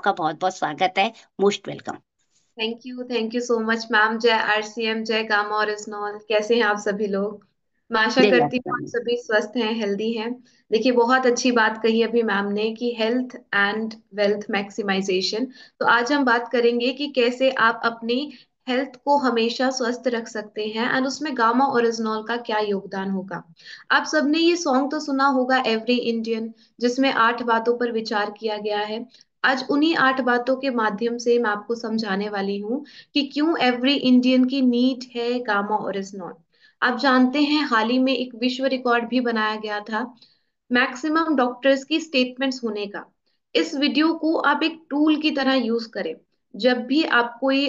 आपका बहुत बहुत स्वागत है। Most welcome. Thank you so much ma'am. जय आरसीएम, जय गामा और इस्नॉल। कैसे हैं आप सभी लोग? मैं आशा जय करती हूँ आप आसमानी। सभी स्वस्थ हैं, हेल्दी हैं। देखिए, बहुत अच्छी बात कही अभी मैम ने कि हेल्थ एंड वेल्थ मैक्सिमाइजेशन। तो आज हम बात करेंगे कि कैसे आप अपनी हेल्थ को हमेशा स्वस्थ रख सकते हैं एंड उसमें गामा और इस्नॉल का क्या योगदान होगा। आप सबने ये सॉन्ग तो सुना होगा, एवरी इंडियन, जिसमें 8 बातों पर विचार किया गया है। आज उन्हीं 8 बातों के माध्यम से मैं आपको समझाने वाली हूँ कि क्यों एवरी इंडियन की नीड है गामा ओरिजिनॉल। आप जानते हैं, हाल ही में एक विश्व रिकॉर्ड भी बनाया गया था मैक्सिमम डॉक्टर्स की स्टेटमेंट्स होने का। इस वीडियो को आप एक टूल की तरह यूज करें। जब भी आप कोई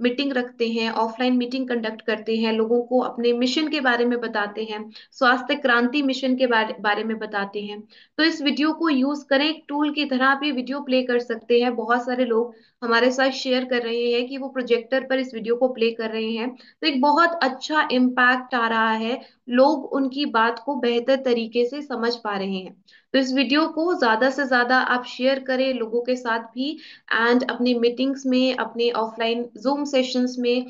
मीटिंग रखते हैं, ऑफलाइन मीटिंग कंडक्ट करते हैं, लोगों को अपने मिशन के बारे में बताते हैं, स्वास्थ्य क्रांति मिशन के बारे में बताते हैं, तो इस वीडियो को यूज करें। एक टूल की तरह आप ये वीडियो प्ले कर सकते हैं। बहुत सारे लोग हमारे साथ शेयर कर रहे हैं कि वो प्रोजेक्टर पर इस वीडियो को प्ले कर रहे हैं, तो एक बहुत अच्छा इम्पैक्ट आ रहा है। लोग उनकी बात को बेहतर तरीके से समझ पा रहे हैं। तो इस वीडियो को ज्यादा से ज्यादा आप शेयर करें लोगों के साथ भी, एंड अपनी मीटिंग्स में, अपने ऑफलाइन जूम सेशंस में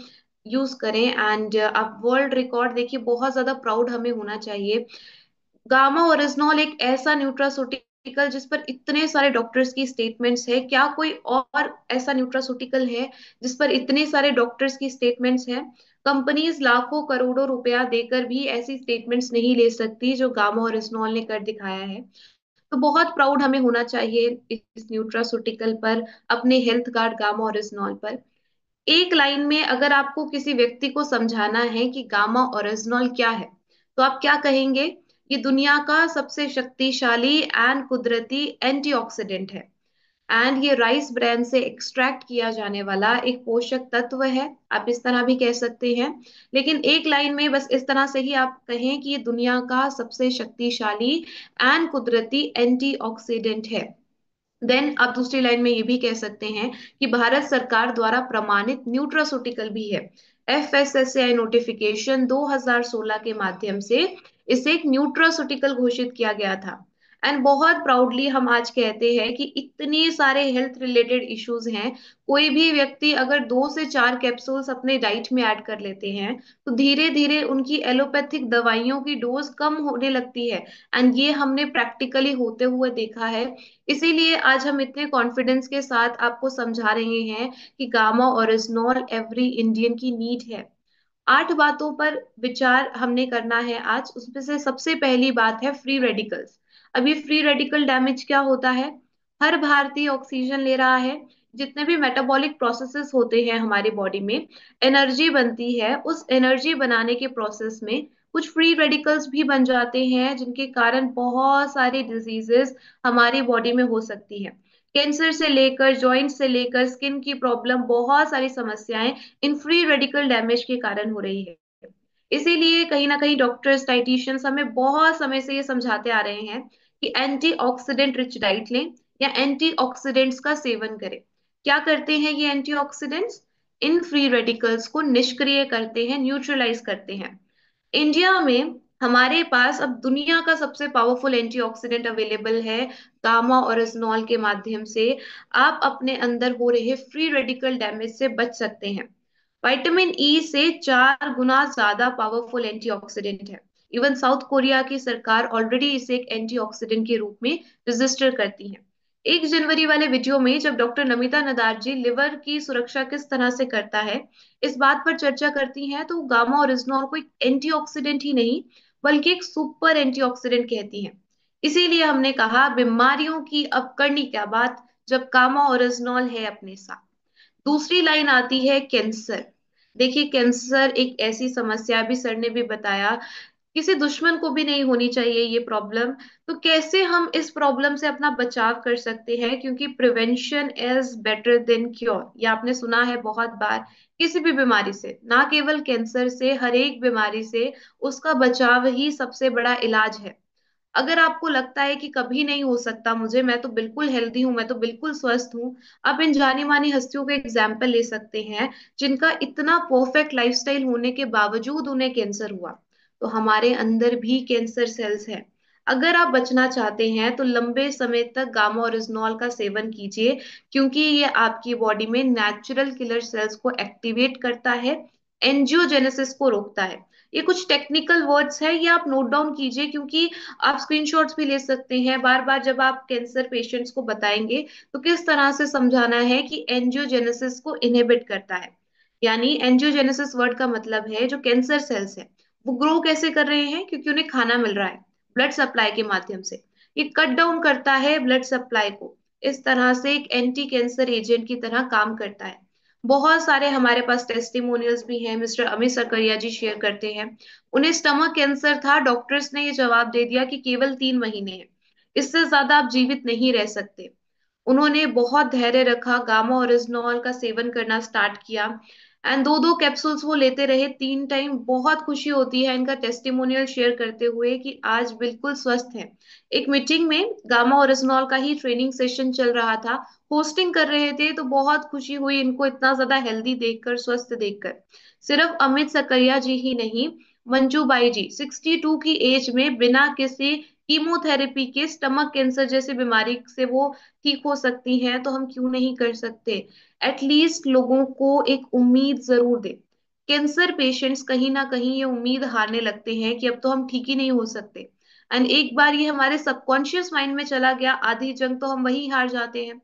यूज करें। एंड आप वर्ल्ड रिकॉर्ड देखिए, बहुत ज्यादा प्राउड हमें होना चाहिए। गामा ओरिजिनॉल एक ऐसा न्यूट्रास्यूटिकल जिस पर इतने सारे डॉक्टर्स की स्टेटमेंट्स है। क्या कोई और ऐसा न्यूट्रास्यूटिकल है जिस पर इतने सारे डॉक्टर्स की स्टेटमेंट्स हैं? कंपनीज लाखों करोड़ों रुपया देकर भी ऐसी स्टेटमेंट्स नहीं ले सकती जो गामा ओरिजिनॉल ने कर दिखाया है। तो बहुत प्राउड हमें होना चाहिए इस न्यूट्रास्यूटिकल पर, अपने हेल्थ कार्ड गामा ओरिजिनॉल पर। एक लाइन में अगर आपको किसी व्यक्ति को समझाना है कि गामा ओरिजिनॉल क्या है, तो आप क्या कहेंगे? ये दुनिया का सबसे शक्तिशाली एंड कुदरती एंटीऑक्सीडेंट है, एंड ये राइस ब्रांड से एक्सट्रैक्ट किया जाने वाला एक पोषक तत्व है। आप इस तरह भी कह सकते हैं। लेकिन एक लाइन में बस इस तरह से ही आप कहें कि ये दुनिया का सबसे शक्तिशाली एंड कुदरती एंटीऑक्सीडेंट है। देन आप दूसरी लाइन में ये भी कह सकते हैं कि भारत सरकार द्वारा प्रमाणित न्यूट्रास्यूटिकल भी है। एफएसएसएआई नोटिफिकेशन 2016 के माध्यम से इसे एक न्यूट्रास्यूटिकल घोषित किया गया था। एंड बहुत प्राउडली हम आज कहते हैं कि इतने सारे हेल्थ रिलेटेड इश्यूज हैं, कोई भी व्यक्ति अगर 2 से 4 कैप्सूल्स अपने डाइट में ऐड कर लेते हैं, तो धीरे धीरे उनकी एलोपैथिक दवाइयों की डोज कम होने लगती है। एंड ये हमने प्रैक्टिकली होते हुए देखा है। इसीलिए आज हम इतने कॉन्फिडेंस के साथ आपको समझा रहे हैं कि गामा ओरिजिनॉल एवरी इंडियन की नीड है। 8 बातों पर विचार हमने करना है आज। उसमें से सबसे पहली बात है फ्री रेडिकल्स। अभी फ्री रेडिकल डैमेज क्या होता है? हर भारतीय ऑक्सीजन ले रहा है, जितने भी मेटाबॉलिक प्रोसेसेस होते हैं हमारी बॉडी में, एनर्जी बनती है। उस एनर्जी बनाने के प्रोसेस में कुछ फ्री रेडिकल्स भी बन जाते हैं, जिनके कारण बहुत सारी डिजीजेस हमारी बॉडी में हो सकती है। कैंसर से लेकर, जॉइंट से लेकर, स्किन की प्रॉब्लम, बहुत सारी समस्याएं इन फ्री रेडिकल डैमेज के कारण हो रही है। इसीलिए कहीं ना कहीं डॉक्टर्स, डाइटिशियंस हमें बहुत समय से ये समझाते आ रहे हैं कि एंटीऑक्सीडेंट रिच डाइट लें या एंटीऑक्सीडेंट्स का सेवन करें। क्या करते हैं ये एंटीऑक्सीडेंट्स? इन फ्री रेडिकल्स को निष्क्रिय करते हैं, न्यूट्रलाइज करते हैं। इंडिया में हमारे पास अब दुनिया का सबसे पावरफुल एंटीऑक्सीडेंट अवेलेबल है गामा ओरिजिनॉल के माध्यम से। आप अपने अंदर हो रहे फ्री रेडिकल डैमेज से बच सकते हैं। विटामिन ई से 4 गुना ज्यादा पावरफुल एंटीऑक्सीडेंट है। इवन साउथ कोरिया की सरकार ऑलरेडी इसे एक एंटीऑक्सीडेंट के रूप में रजिस्टर करती है। 1 जनवरी वाले वीडियो में जब डॉक्टर नमिता नदार जी लिवर की सुरक्षा किस तरह से करता है, इस बात पर चर्चा करती हैं, तो गामा ओरिजिनॉल को एक एंटीऑक्सीडेंट ही नहीं बल्कि एक सुपर एंटीऑक्सीडेंट कहती हैं। इसीलिए हमने कहा, बीमारियों की अब करनी क्या बात जब गामा ओरिजिनॉल है अपने साथ। दूसरी लाइन आती है कैंसर। देखिए, कैंसर एक ऐसी समस्या, अभी सर ने भी बताया, किसी दुश्मन को भी नहीं होनी चाहिए ये प्रॉब्लम। तो कैसे हम इस प्रॉब्लम से अपना बचाव कर सकते हैं? क्योंकि prevention is better than cure, ये आपने सुना है बहुत बार। किसी भी बीमारी से, ना केवल कैंसर से, हर एक बीमारी से उसका बचाव ही सबसे बड़ा इलाज है। अगर आपको लगता है कि कभी नहीं हो सकता मुझे, मैं तो बिल्कुल हेल्दी हूं, मैं तो बिल्कुल स्वस्थ हूं, आप इन जानी मानी हस्तियों का एग्जाम्पल ले सकते हैं जिनका इतना परफेक्ट लाइफस्टाइल होने के बावजूद उन्हें कैंसर हुआ। तो हमारे अंदर भी कैंसर सेल्स हैं। अगर आप बचना चाहते हैं तो लंबे समय तक गामा ओरिजिनॉल का सेवन कीजिए, क्योंकि ये आपकी बॉडी में नेचुरल किलर सेल्स को एक्टिवेट करता है, एंजियोजेनेसिस को रोकता है। ये कुछ टेक्निकल वर्ड्स है, ये आप नोट डाउन कीजिए, क्योंकि आप स्क्रीनशॉट्स भी ले सकते हैं। बार बार जब आप कैंसर पेशेंट्स को बताएंगे तो किस तरह से समझाना है कि एंजियोजेनेसिस को इनहिबिट करता है। यानी एंजियोजेनेसिस वर्ड का मतलब है जो कैंसर सेल्स है वो ग्रो कैसे कर रहे हैं, क्योंकि उन्हें खाना मिल रहा है ब्लड सप्लाई के माध्यम से। ये कट डाउन करता है ब्लड सप्लाई को, इस तरह से एक एंटी कैंसर एजेंट की तरह काम करता है। बहुत सारे हमारे पास टेस्टिमोनियल्स भी हैं, मिस्टर अमित सकरिया जी शेयर करते हैं। उन्हें स्टमक कैंसर था, डॉक्टर्स ने ये जवाब दे दिया कि केवल 3 महीने हैं, इससे ज्यादा आप जीवित नहीं रह सकते। उन्होंने बहुत धैर्य रखा, गामा ओरिजिनॉल का सेवन करना स्टार्ट किया, एंड 2-2 कैप्सूल्स वो लेते रहे 3 टाइम। बहुत खुशी होती है इनका टेस्टिमोनियल शेयर करते हुए कि आज बिल्कुल स्वस्थ है। एक मीटिंग में गामा ओरिजिनॉल का ही ट्रेनिंग सेशन चल रहा था, होस्टिंग कर रहे थे, तो बहुत खुशी हुई इनको इतना ज्यादा हेल्दी देखकर, स्वस्थ देखकर। सिर्फ अमित सकरिया जी ही नहीं, मंजू बाई जी 62 की एज में बिना किसी कीमोथेरेपी के स्टमक कैंसर जैसी बीमारी से वो ठीक हो सकती हैं, तो हम क्यों नहीं कर सकते। एटलीस्ट लोगों को एक उम्मीद जरूर दे। कैंसर पेशेंट्स कहीं ना कहीं ये उम्मीद हारने लगते हैं कि अब तो हम ठीक ही नहीं हो सकते, एंड एक बार ये हमारे सबकॉन्शियस माइंड में चला गया, आधी जंग तो हम वही हार जाते हैं।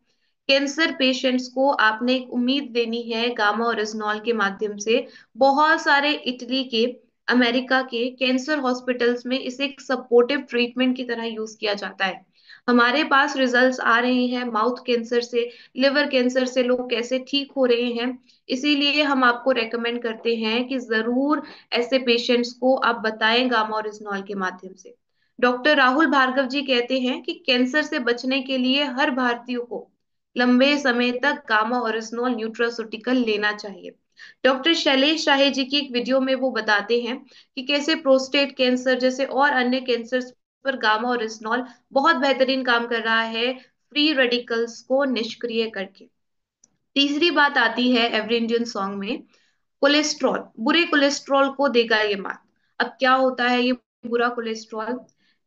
कैंसर पेशेंट्स को आपने एक उम्मीद देनी है गामा ओरिजिनॉल के माध्यम से। बहुत सारे इटली के, अमेरिका के कैंसर हॉस्पिटल्स में इसे एक सपोर्टिव ट्रीटमेंट की तरह यूज किया जाता है। हमारे पास रिजल्ट्स आ रहे हैं माउथ कैंसर से, लिवर कैंसर से लोग कैसे ठीक हो रहे हैं। इसीलिए हम आपको रेकमेंड करते हैं कि जरूर ऐसे पेशेंट्स को आप बताएं गामा ओरिजिनॉल के माध्यम से। डॉक्टर राहुल भार्गव जी कहते हैं कि कैंसर से बचने के लिए हर भारतीय को लंबे समय तक गामा ओरिजिनॉल न्यूट्रास्यूटिकल लेना चाहिए। डॉक्टर शैलेश शाही जी की एक वीडियो में वो बताते हैं कि कैसे प्रोस्टेट कैंसर जैसे और अन्य कैंसर पर गामा ओरिजिनॉल बहुत बेहतरीन काम कर रहा है, फ्री रेडिकल्स को निष्क्रिय करके। तीसरी बात आती है एवरी इंडियन सॉन्ग में, कोलेस्ट्रॉल। बुरे कोलेस्ट्रॉल को देगा ये मात। अब क्या होता है ये बुरा कोलेस्ट्रॉल?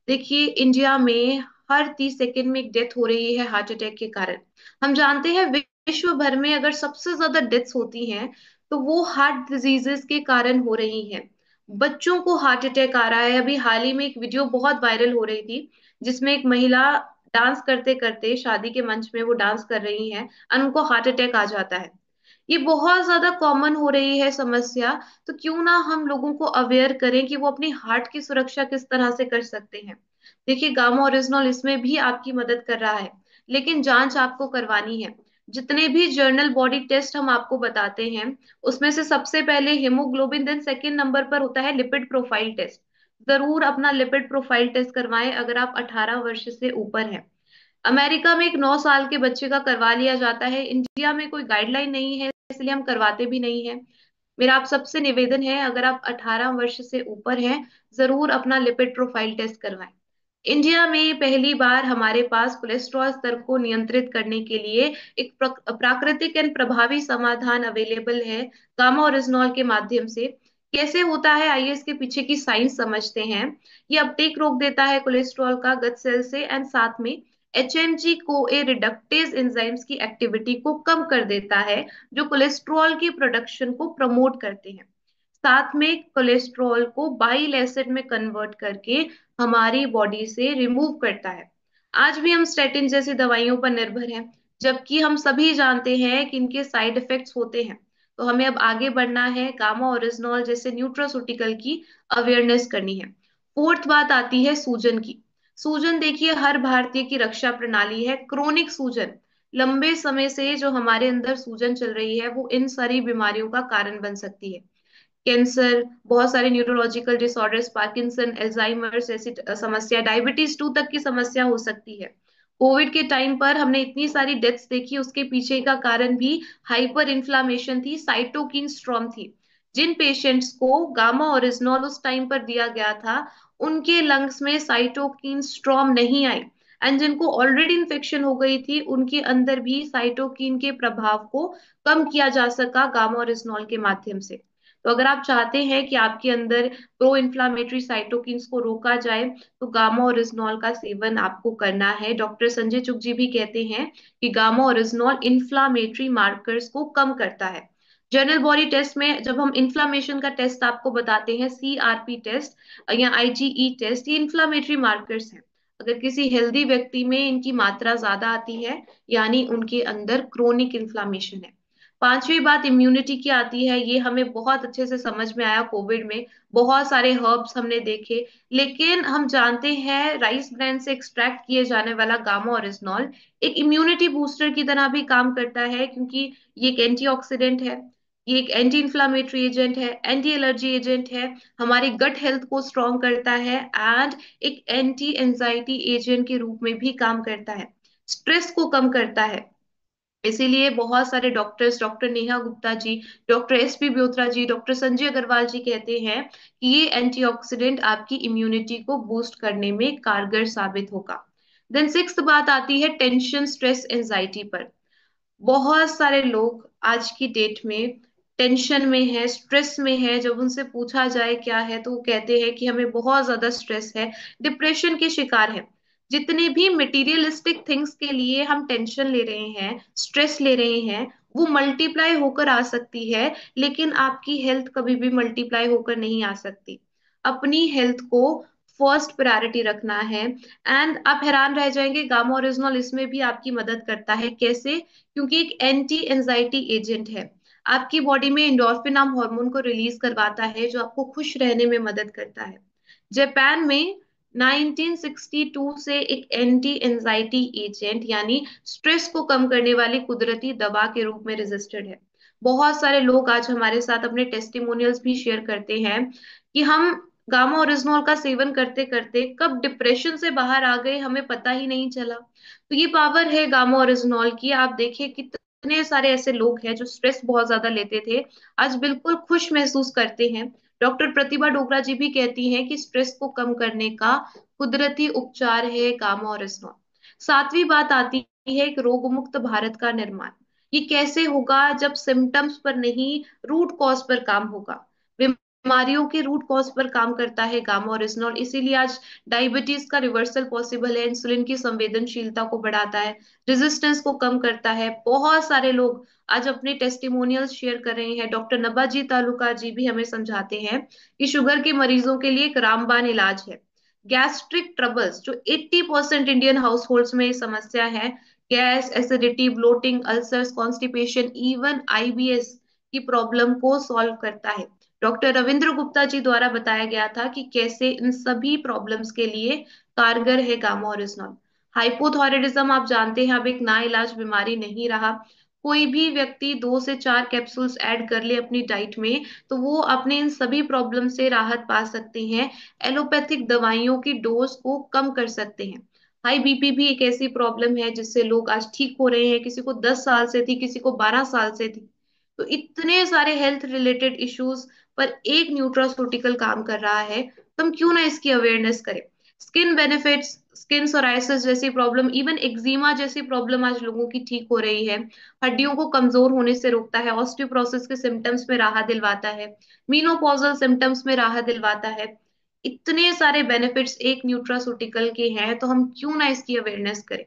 देखिए, इंडिया में हर 30 सेकेंड में एक डेथ हो रही है हार्ट अटैक के कारण। हम जानते हैं विश्व भर में अगर सबसे ज्यादा डेथ्स होती हैं तो वो हार्ट डिजीजेस के कारण हो रही हैं। बच्चों को हार्ट अटैक आ रहा है। अभी हाल ही में एक वीडियो बहुत वायरल हो रही थी जिसमें एक महिला डांस करते करते, शादी के मंच में वो डांस कर रही हैं, और उनको हार्ट अटैक आ जाता है। ये बहुत ज्यादा कॉमन हो रही है समस्या। तो क्यों ना हम लोगों को अवेयर करें कि वो अपनी हार्ट की सुरक्षा किस तरह से कर सकते हैं। देखिए, गामा ओरिजिनॉल इसमें भी आपकी मदद कर रहा है, लेकिन जांच आपको करवानी है। जितने भी जर्नल बॉडी टेस्ट हम आपको बताते हैं उसमें से सबसे पहले हेमोग्लोबिन, देन सेकंड नंबर पर होता है लिपिड प्रोफाइल टेस्ट। जरूर अपना लिपिड प्रोफाइल टेस्ट करवाएं अगर आप 18 वर्ष से ऊपर हैं। अमेरिका में एक 9 साल के बच्चे का करवा लिया जाता है, इंडिया में कोई गाइडलाइन नहीं है इसलिए हम करवाते भी नहीं है। मेरा आप सबसे निवेदन है, अगर आप 18 वर्ष से ऊपर हैं जरूर अपना लिपिड प्रोफाइल टेस्ट करवाएं। इंडिया में पहली बार हमारे पास कोलेस्ट्रॉल स्तर को नियंत्रित करने के लिए एक प्राकृतिक एंड प्रभावी समाधान अवेलेबल है गामा ओरिजिनॉल के माध्यम से। कैसे होता है आइए इसके पीछे की साइंस समझते हैं। ये अपटेक रोक देता है कोलेस्ट्रॉल का गट सेल से, एंड साथ में एचएमजी को ए रिडक्टेज एंजाइम्स की एक्टिविटी को कम कर देता है, जो कोलेस्ट्रॉल की प्रोडक्शन को प्रमोट करते हैं। साथ में कोलेस्ट्रॉल को बाइल एसिड में कन्वर्ट करके हमारी बॉडी से रिमूव करता है। आज भी हम स्टेटिन जैसी दवाइयों पर निर्भर हैं, जबकि हम सभी जानते हैं कि इनके साइड इफेक्ट्स होते हैं। तो हमें अब आगे बढ़ना है, गामा ओरिजिनॉल जैसे न्यूट्रास्यूटिकल की अवेयरनेस करनी है। फोर्थ बात आती है सूजन की। सूजन देखिए हर भारतीय की रक्षा प्रणाली है। क्रोनिक सूजन, लंबे समय से जो हमारे अंदर सूजन चल रही है वो इन सारी बीमारियों का कारण बन सकती है। कैंसर, बहुत सारे न्यूरोलॉजिकल डिसऑर्डर्स, पार्किंसन, एल्जाइमर्स ऐसी समस्या, डायबिटीज 2 तक की समस्या हो सकती है। कोविड के टाइम पर हमने इतनी सारी डेथ्स देखी, उसके पीछे का कारण भी हाइपर इन्फ्लामेशन थी, साइटोकिन स्ट्रॉम थी। जिन पेशेंट्स को गामा ओरिजिनॉल उस टाइम पर दिया गया था उनके लंग्स में साइटोकिन स्ट्रॉम नहीं आई, एंड जिनको ऑलरेडी इन्फेक्शन हो गई थी उनके अंदर भी साइटोकिन के प्रभाव को कम किया जा सका गामा ओरिजिनॉल के माध्यम से। तो अगर आप चाहते हैं कि आपके अंदर प्रो इन्फ्लामेटरी साइटोकिन्स को रोका जाए, तो गामा ओरिजिनॉल का सेवन आपको करना है। डॉक्टर संजय चुग जी भी कहते हैं कि गामा ओरिजिनॉल इन्फ्लामेटरी मार्कर्स को कम करता है। जनरल बॉडी टेस्ट में जब हम इन्फ्लामेशन का टेस्ट आपको बताते हैं, सीआरपी टेस्ट या आईजीई टेस्ट, ये इन्फ्लामेटरी मार्कर्स हैं। अगर किसी हेल्दी व्यक्ति में इनकी मात्रा ज्यादा आती है, यानी उनके अंदर क्रोनिक इन्फ्लामेशन है। पांचवी बात इम्यूनिटी की आती है। ये हमें बहुत अच्छे से समझ में आया कोविड में। बहुत सारे हर्ब्स हमने देखे, लेकिन हम जानते हैं राइस ब्रांड से एक्सट्रैक्ट किए जाने वाला गामा ओरिजिनॉल एक इम्यूनिटी बूस्टर की तरह भी काम करता है, क्योंकि ये एक एंटीऑक्सीडेंट है, ये एक एंटी इन्फ्लामेटरी एजेंट है, एंटी एलर्जी एजेंट है, हमारी गट हेल्थ को स्ट्रॉन्ग करता है, एंड एक एंटी एंजाइटी एजेंट के रूप में भी काम करता है, स्ट्रेस को कम करता है। इसीलिए बहुत सारे doctors, doctor Neha Gupta ji, doctor SP ब्योत्रा जी, डॉक्टर संजय अग्रवाल जी कहते हैं कि ये एंटीऑक्सीडेंट आपकी इम्यूनिटी को बूस्ट करने में कारगर साबित होगा। देन सिक्स्थ बात आती है टेंशन, स्ट्रेस, एंजाइटी पर। बहुत सारे लोग आज की डेट में टेंशन में है, स्ट्रेस में है। जब उनसे पूछा जाए क्या है, तो वो कहते हैं कि हमें बहुत ज्यादा स्ट्रेस है, डिप्रेशन के शिकार है। जितने भी मटेरियलिस्टिक थिंग्स के लिए हम टेंशन ले रहे हैं, स्ट्रेस ले रहे हैं, वो मल्टीप्लाई होकर आ सकती है, लेकिन आपकी हेल्थ कभी भी मल्टीप्लाई होकर नहीं आ सकती। अपनी हेल्थ को फर्स्ट प्रायोरिटी रखना है। एंड आप हैरान रह जाएंगे, गामा ओरिजिनॉल इसमें भी आपकी मदद करता है। कैसे? क्योंकि एक एंटी एंजाइटी एजेंट है। आपकी बॉडी में इंडोर्फिन नाम हार्मोन को रिलीज करवाता है, जो आपको खुश रहने में मदद करता है। जापान में 1962 से एक एंटी एंजाइटी एजेंट यानी स्ट्रेस को कम करने वाली कुदरती दवा के रूप में रजिस्टर्ड है। बहुत सारे लोग आज हमारे साथ अपने टेस्टिमोनियल्स भी शेयर करते हैं कि हम गामा ओरिजिनॉल का सेवन करते करते कब डिप्रेशन से बाहर आ गए, हमें पता ही नहीं चला। तो ये पावर है गामा ओरिजिनॉल की। आप देखिए कितने सारे ऐसे लोग हैं जो स्ट्रेस बहुत ज्यादा लेते थे, आज बिल्कुल खुश महसूस करते हैं। डॉक्टर प्रतिभा डोगरा जी भी कहती हैं कि स्ट्रेस को कम करने का कुदरती उपचार है गामा ओरिजिनॉल। सातवीं बात आती है एक रोग मुक्त भारत का निर्माण। ये कैसे होगा? जब सिम्टम्स पर नहीं, रूट कॉज पर काम होगा। बीमारियों के रूट कॉज पर काम करता है गामा ओरिजिनॉल। इसीलिए आज डायबिटीज का रिवर्सल पॉसिबल है, इंसुलिन की संवेदनशीलता को बढ़ाता है, रेजिस्टेंस को कम करता है। बहुत सारे लोग आज अपने टेस्टिमोनियल्स शेयर कर रहे हैं। डॉक्टर नबाजी तालुका जी भी हमें समझाते हैं कि शुगर के मरीजों के लिए एक रामबाण इलाज है। गैस्ट्रिक ट्रबल्स, जो 80% इंडियन हाउस होल्ड्स में ये समस्या है, gas, acidity, bloating, ulcers, constipation, even IBS की प्रॉब्लम को सॉल्व करता है। डॉक्टर रविंद्र गुप्ता जी द्वारा बताया गया था कि कैसे इन सभी प्रॉब्लम्स के लिए कारगर है गामा ओरिजिनॉल। हाइपोथायराइडिज्म आप जानते हैं अब एक ना इलाज बीमारी नहीं रहा। कोई भी व्यक्ति 2 से 4 कैप्सूल्स ऐड कर ले अपनी डाइट में, तो वो अपने इन सभी प्रॉब्लम से राहत पा सकते हैं, एलोपैथिक दवाइयों की डोज को कम कर सकते हैं। हाई बीपी भी एक ऐसी प्रॉब्लम है जिससे लोग आज ठीक हो रहे हैं। किसी को 10 साल से थी, किसी को 12 साल से थी। तो इतने सारे हेल्थ रिलेटेड इश्यूज पर एक न्यूट्रास्यूटिकल काम कर रहा है, तो हम क्यों ना इसकी अवेयरनेस करें। स्किन बेनिफिट्स, स्किन सोराइसिस जैसी प्रॉब्लम, इवन एक्जिमा जैसी प्रॉब्लम आज लोगों की ठीक हो रही है। हड्डियों को कमजोर होने से रोकता है, ऑस्टियोप्रोसिस के सिम्टम्स में राहत दिलवाता है, मीनोपॉजल सिम्टम्स में राहत दिलवाता है। इतने सारे बेनिफिट्स एक न्यूट्रास्यूटिकल के हैं, तो हम क्यों ना इसकी अवेयरनेस करें।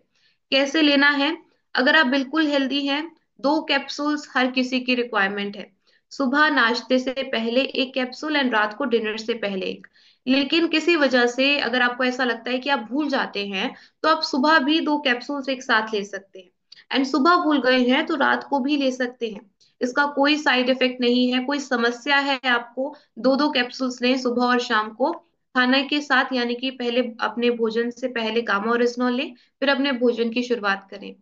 कैसे लेना है? अगर आप बिल्कुल हेल्दी हैं, 2 कैप्सूल्स हर किसी की रिक्वायरमेंट है। सुबह नाश्ते से पहले एक कैप्सूल एंड रात को डिनर से पहले एक। लेकिन किसी वजह से अगर आपको ऐसा लगता है कि आप भूल जाते हैं, तो आप सुबह भी 2 कैप्सूल्स एक साथ ले सकते हैं। एंड सुबह भूल गए हैं तो रात को भी ले सकते हैं। इसका कोई साइड इफेक्ट नहीं है। कोई समस्या है आपको, 2 2 कैप्सूल्स लें सुबह और शाम को खाने के साथ, यानी कि पहले अपने भोजन से पहले गामा ओरिजिनॉल लें, फिर अपने भोजन की शुरुआत करें।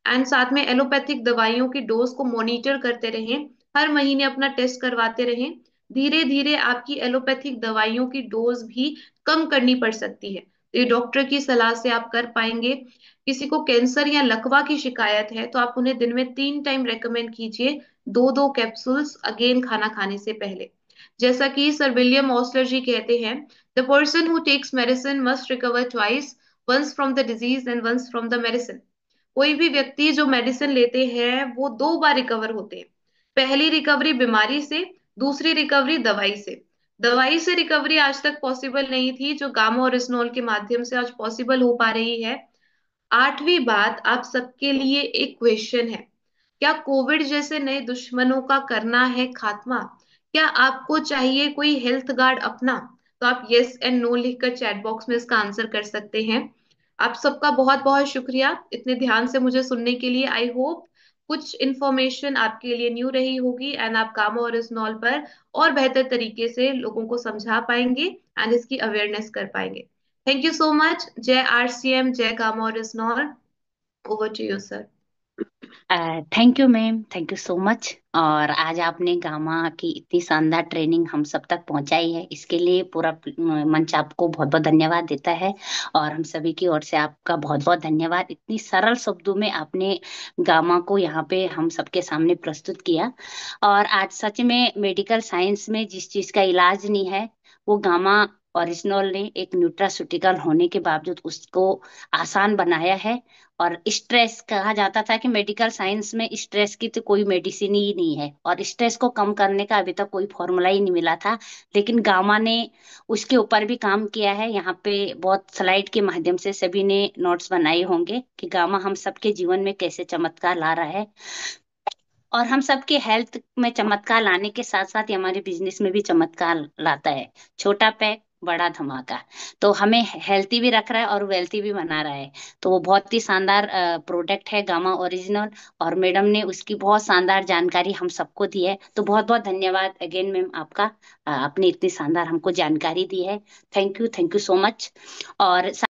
एंड साथ में एलोपैथिक दवाइयों की डोज को मॉनिटर करते रहें, हर महीने अपना टेस्ट करवाते रहें। धीरे धीरे आपकी एलोपैथिक दवाइयों की डोज भी कम करनी पड़ सकती है, तो ये डॉक्टर की सलाह से आप कर पाएंगे। किसी को कैंसर या लकवा की शिकायत है, तो आप उन्हें दिन में 3 टाइम रेकमेंड कीजिए, 2 2 कैप्सूल्स अगेन खाना खाने से पहले। जैसा कि सर विलियम ऑस्लर जी कहते हैं, the person who takes medicine must recover twice, once from the disease and once from the medicine. कोई भी व्यक्ति जो मेडिसिन लेते हैं वो 2 बार रिकवर होते हैं। पहली रिकवरी बीमारी से, दूसरी रिकवरी दवाई से। दवाई से रिकवरी आज तक पॉसिबल नहीं थी, जो गामा और रिजनोल के माध्यम से आज पॉसिबल हो पा रही है। आठवीं बात, आप सबके लिए एक क्वेश्चन है, क्या कोविड जैसे नए दुश्मनों का करना है खात्मा? क्या आपको चाहिए कोई हेल्थ गार्ड अपना? तो आप यस एंड नो लिखकर चैट बॉक्स में इसका आंसर कर सकते हैं। आप सबका बहुत बहुत शुक्रिया इतने ध्यान से मुझे सुनने के लिए। आई होप कुछ इन्फॉर्मेशन आपके लिए न्यू रही होगी एंड आप गामा और इस्नॉल पर और बेहतर तरीके से लोगों को समझा पाएंगे एंड इसकी अवेयरनेस कर पाएंगे। Thank you so much. जय आरसीएम, जय गामा और इस्नॉल। Over to you sir. Thank you ma'am, thank you so much. और आज आपने गामा की इतनी शानदार ट्रेनिंग हम सब तक पहुंचाई है, इसके लिए पूरा मंच आपको बहुत बहुत धन्यवाद देता है। और हम सभी की ओर से आपका बहुत बहुत धन्यवाद। इतनी सरल शब्दों में आपने गामा को यहाँ पे हम सबके सामने प्रस्तुत किया। और आज सच में मेडिकल साइंस में जिस चीज का इलाज नहीं है, वो गामा ओरिजिनल ने एक न्यूट्रास्यूटिकल होने के बावजूद उसको आसान बनाया है। और स्ट्रेस कहा जाता था कि मेडिकल साइंस में स्ट्रेस की तो कोई मेडिसिन ही नहीं है, और स्ट्रेस को कम करने का अभी तक कोई फॉर्मूला ही नहीं मिला था। लेकिन गामा ने उसके ऊपर भी काम किया है। यहाँ पे बहुत स्लाइड के माध्यम से सभी ने नोट्स बनाए होंगे कि गामा हम सबके जीवन में कैसे चमत्कार ला रहा है। और हम सबके हेल्थ में चमत्कार लाने के साथ साथ ये हमारे बिजनेस में भी चमत्कार लाता है। छोटा पैक बड़ा धमाका। तो हमें हेल्थी भी रख रहा है और वेल्थी भी बना रहा है। तो वो बहुत ही शानदार प्रोडक्ट है गामा ओरिजिनल। और मैडम ने उसकी बहुत शानदार जानकारी हम सबको दी है। तो बहुत बहुत धन्यवाद अगेन मैम आपका। आपने इतनी शानदार हमको जानकारी दी है। Thank you so much. और